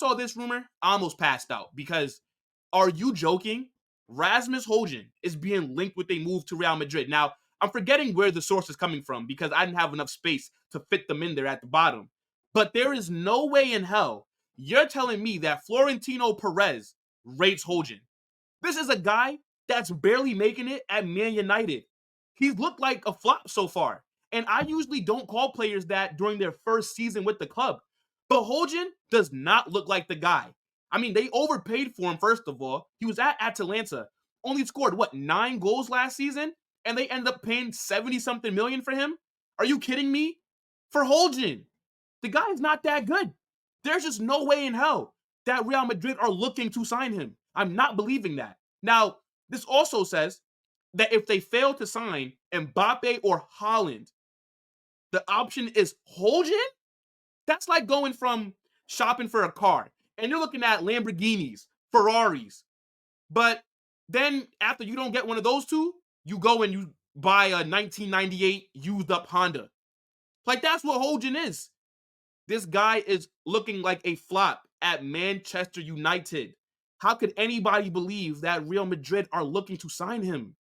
saw this rumor, I almost passed out because are you joking? Rasmus Højlund is being linked with a move to Real Madrid. Now, I'm forgetting where the source is coming from because I didn't have enough space to fit them in there at the bottom. But there is no way in hell you're telling me that Florentino Perez rates Højlund. This is a guy that's barely making it at Man United. He's looked like a flop so far. And I usually don't call players that during their first season with the club. But Højlund does not look like the guy. I mean, they overpaid for him, first of all. He was at Atalanta. Only scored, 9 goals last season? And they ended up paying 70-something million for him? Are you kidding me? For Højlund. The guy is not that good. There's just no way in hell that Real Madrid are looking to sign him. I'm not believing that. Now, this also says that if they fail to sign Mbappé or Haaland, the option is Højlund? That's like going from shopping for a car and you're looking at Lamborghinis, Ferraris. But then after you don't get one of those two, you go and you buy a 1998 used up Honda. Like, that's what Højlund is. This guy is looking like a flop at Manchester United. How could anybody believe that Real Madrid are looking to sign him?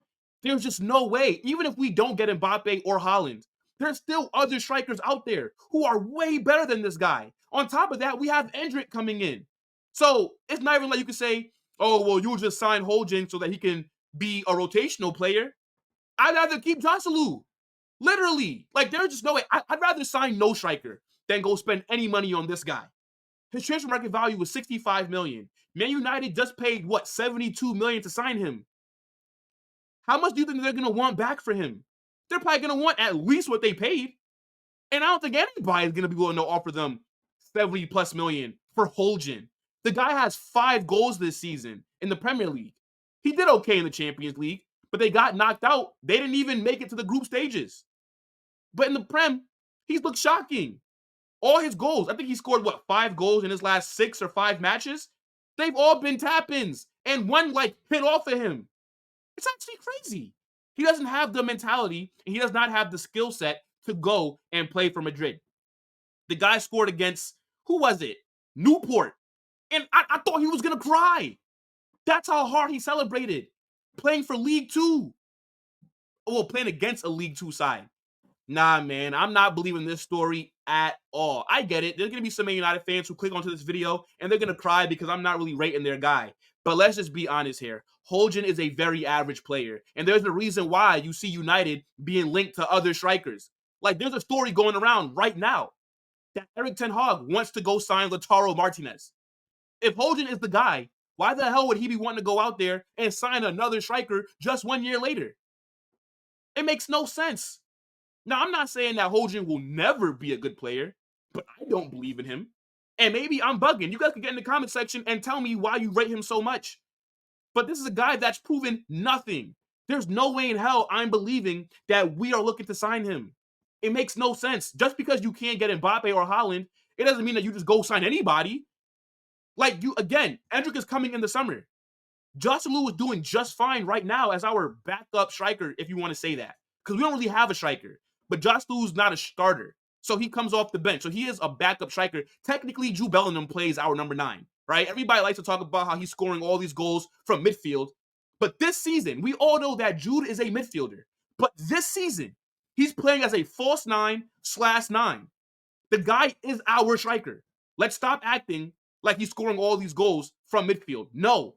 There's just no way. Even if we don't get Mbappé or Haaland, there's still other strikers out there who are way better than this guy. On top of that, we have Endrick coming in. So it's not even like you can say, oh, well, you'll just sign Højlund so that he can be a rotational player. I'd rather keep Joselu. Literally. Like, there's just no way. I'd rather sign no striker than go spend any money on this guy. His transfer market value was $65 million. Man United just paid, $72 million to sign him. How much do you think they're going to want back for him? They're probably going to want at least what they paid. And I don't think anybody is going to be willing to offer them 70+ million for Højlund. The guy has 5 goals this season in the Premier League. He did okay in the Champions League, but they got knocked out. They didn't even make it to the group stages. But in the Prem, he's looked shocking. All his goals, I think he scored, 5 goals in his last 6 or 5 matches? They've all been tap-ins, and one, hit off of him. It's actually crazy. He doesn't have the mentality, and he does not have the skill set to go and play for Madrid. The guy scored against, who was it? Newport. And I thought he was going to cry. That's how hard he celebrated. Playing for League 2. Well, playing against a League 2 side. Nah, man, I'm not believing this story at all. I get it. There's going to be some Man United fans who click onto this video, and they're going to cry because I'm not really rating their guy. But let's just be honest here. Højlund is a very average player, and there's a reason why you see United being linked to other strikers. Like, there's a story going around right now that Erik ten Hag wants to go sign Lautaro Martinez. If Højlund is the guy, why the hell would he be wanting to go out there and sign another striker just 1 year later? It makes no sense. Now, I'm not saying that Højlund will never be a good player, but I don't believe in him. And maybe I'm bugging. You guys can get in the comment section and tell me why you rate him so much. But this is a guy that's proven nothing. There's no way in hell I'm believing that we are looking to sign him. It makes no sense. Just because you can't get Mbappé or Haaland, it doesn't mean that you just go sign anybody. Again, Endrick is coming in the summer. Joselu is doing just fine right now as our backup striker, if you want to say that. Because we don't really have a striker. But Joselu's not a starter. So he comes off the bench. So he is a backup striker. Technically, Jude Bellingham plays our number 9, right? Everybody likes to talk about how he's scoring all these goals from midfield. But this season, we all know that Jude is a midfielder. But this season, he's playing as a false 9/9. The guy is our striker. Let's stop acting like he's scoring all these goals from midfield. No.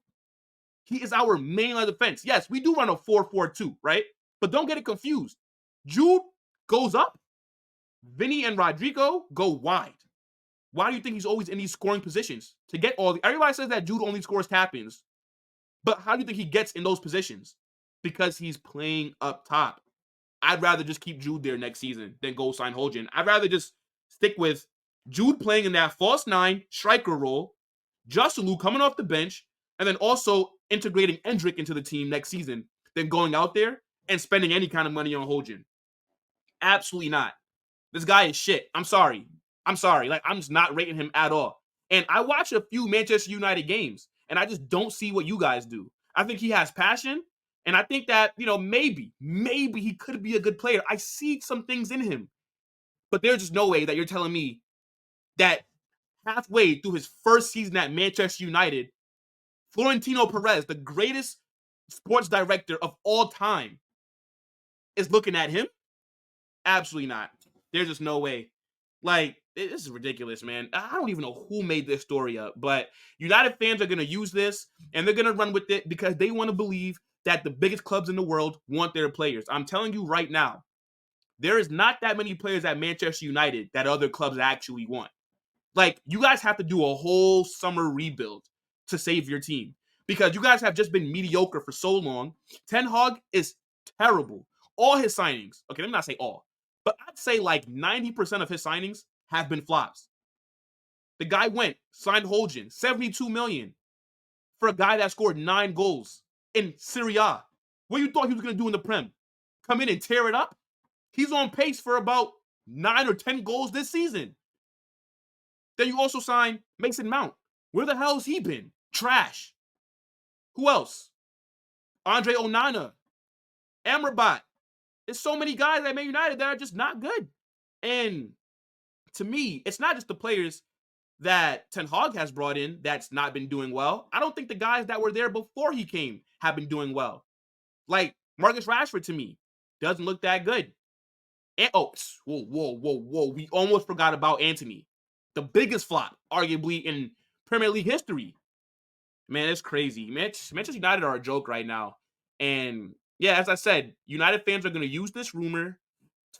He is our main line of defense. Yes, we do run a 4-4-2, right? But don't get it confused. Jude goes up. Vinny and Rodrigo go wide. Why do you think he's always in these scoring positions? To get everybody says that Jude only scores tap-ins. But how do you think he gets in those positions? Because he's playing up top. I'd rather just keep Jude there next season than go sign Højlund. I'd rather just stick with Jude playing in that false 9 striker role, Joselu coming off the bench, and then also integrating Endrick into the team next season than going out there and spending any kind of money on Højlund. Absolutely not. This guy is shit. I'm sorry. I'm just not rating him at all. And I watch a few Manchester United games, and I just don't see what you guys do. I think he has passion, and I think that, maybe he could be a good player. I see some things in him. But there's just no way that you're telling me that halfway through his first season at Manchester United, Florentino Perez, the greatest sports director of all time, is looking at him? Absolutely not. There's just no way. Like, this is ridiculous, man. I don't even know who made this story up, but United fans are going to use this and they're going to run with it because they want to believe that the biggest clubs in the world want their players. I'm telling you right now, there is not that many players at Manchester United that other clubs actually want. Like, you guys have to do a whole summer rebuild to save your team because you guys have just been mediocre for so long. Ten Hag is terrible. All his signings, okay, let me not say all, but I'd say like 90% of his signings have been flops. The guy went, signed Højlund, 72 million for a guy that scored 9 goals in Serie A. What you thought he was going to do in the Prem? Come in and tear it up? He's on pace for about 9 or 10 goals this season. Then you also signed Mason Mount. Where the hell's he been? Trash. Who else? Andre Onana. Amrabat. There's so many guys at Man United that are just not good. And to me, it's not just the players that Ten Hag has brought in that's not been doing well. I don't think the guys that were there before he came have been doing well. Like Marcus Rashford, to me, doesn't look that good. And, whoa. We almost forgot about Antony. The biggest flop, arguably, in Premier League history. Man, it's crazy. Manchester United are a joke right now. And yeah, as I said, United fans are going to use this rumor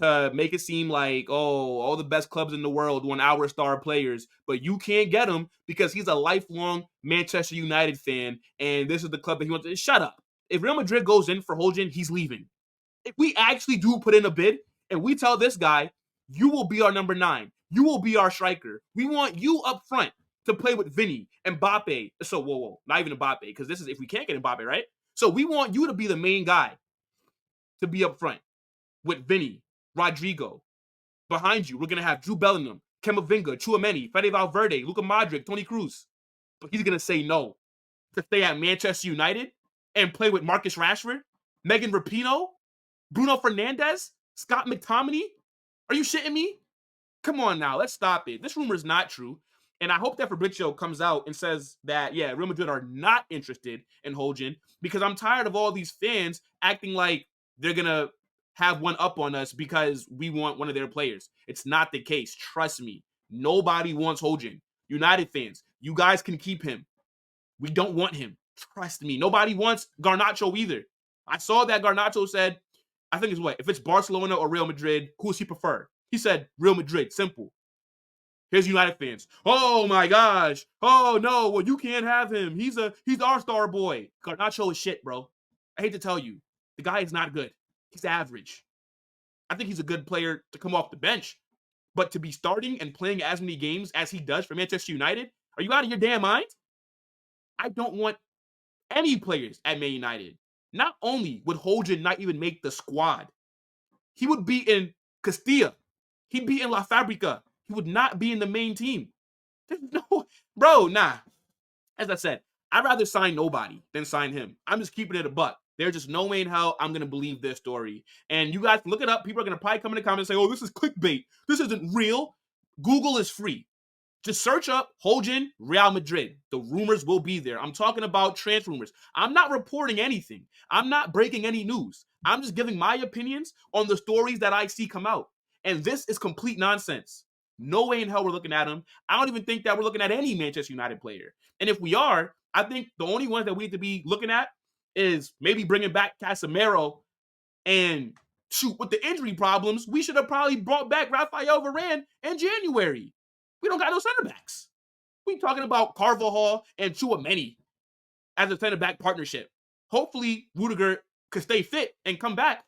to make it seem like, oh, all the best clubs in the world want our star players, but you can't get him because he's a lifelong Manchester United fan, and this is the club that he wants to. Shut up. If Real Madrid goes in for Højlund, he's leaving. If we actually do put in a bid, and we tell this guy, you will be our number 9, you will be our striker, we want you up front to play with Vinny, Mbappé. So, whoa, not even Mbappé, because this is if we can't get Mbappé, right? So we want you to be the main guy to be up front with Vinny, Rodrigo. Behind you, we're going to have Drew Bellingham, Camavinga, Tchouaméni, Fede Valverde, Luka Modric, Toni Kroos. But he's going to say no to stay at Manchester United and play with Marcus Rashford, Megan Rapinoe, Bruno Fernandes, Scott McTominay. Are you shitting me? Come on now, let's stop it. This rumor is not true. And I hope that Fabrizio comes out and says that, yeah, Real Madrid are not interested in Højlund because I'm tired of all these fans acting like they're going to have one up on us because we want one of their players. It's not the case. Trust me. Nobody wants Højlund. United fans, you guys can keep him. We don't want him. Trust me. Nobody wants Garnacho either. I saw that Garnacho said, I think it's what? If it's Barcelona or Real Madrid, who does he prefer? He said Real Madrid. Simple. Here's United fans. Oh my gosh. Oh no. Well, you can't have him. He's our star boy. Garnacho is shit, bro. I hate to tell you. The guy is not good. He's average. I think he's a good player to come off the bench. But to be starting and playing as many games as he does for Manchester United, are you out of your damn mind? I don't want any players at Man United. Not only would Højlund not even make the squad, he would be in Castilla. He'd be in La Fabrica. He would not be in the main team. There's no, bro, nah. As I said, I'd rather sign nobody than sign him. I'm just keeping it a buck. There's just no way in hell I'm going to believe this story. And you guys look it up. People are going to probably come in the comments and say, oh, this is clickbait. This isn't real. Google is free. Just search up Højlund, Real Madrid. The rumors will be there. I'm talking about transfer rumors. I'm not reporting anything. I'm not breaking any news. I'm just giving my opinions on the stories that I see come out. And this is complete nonsense. No way in hell we're looking at him. I don't even think that we're looking at any Manchester United player. And if we are, I think the only ones that we need to be looking at is maybe bringing back Casemiro. And shoot, with the injury problems, we should have probably brought back Rafael Varane in January. We don't got no center backs. We talking about Carvajal and Tchouaméni as a center back partnership. Hopefully, Rudiger could stay fit and come back.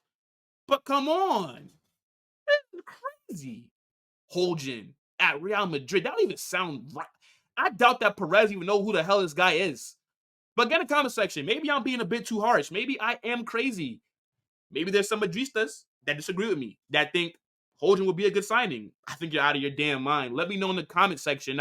But come on. This is crazy. Højlund at Real Madrid. That don't even sound right. I doubt that Perez even know who the hell this guy is. But get in the comment section. Maybe I'm being a bit too harsh. Maybe I am crazy. Maybe there's some Madristas that disagree with me, that think Højlund would be a good signing. I think you're out of your damn mind. Let me know in the comment section.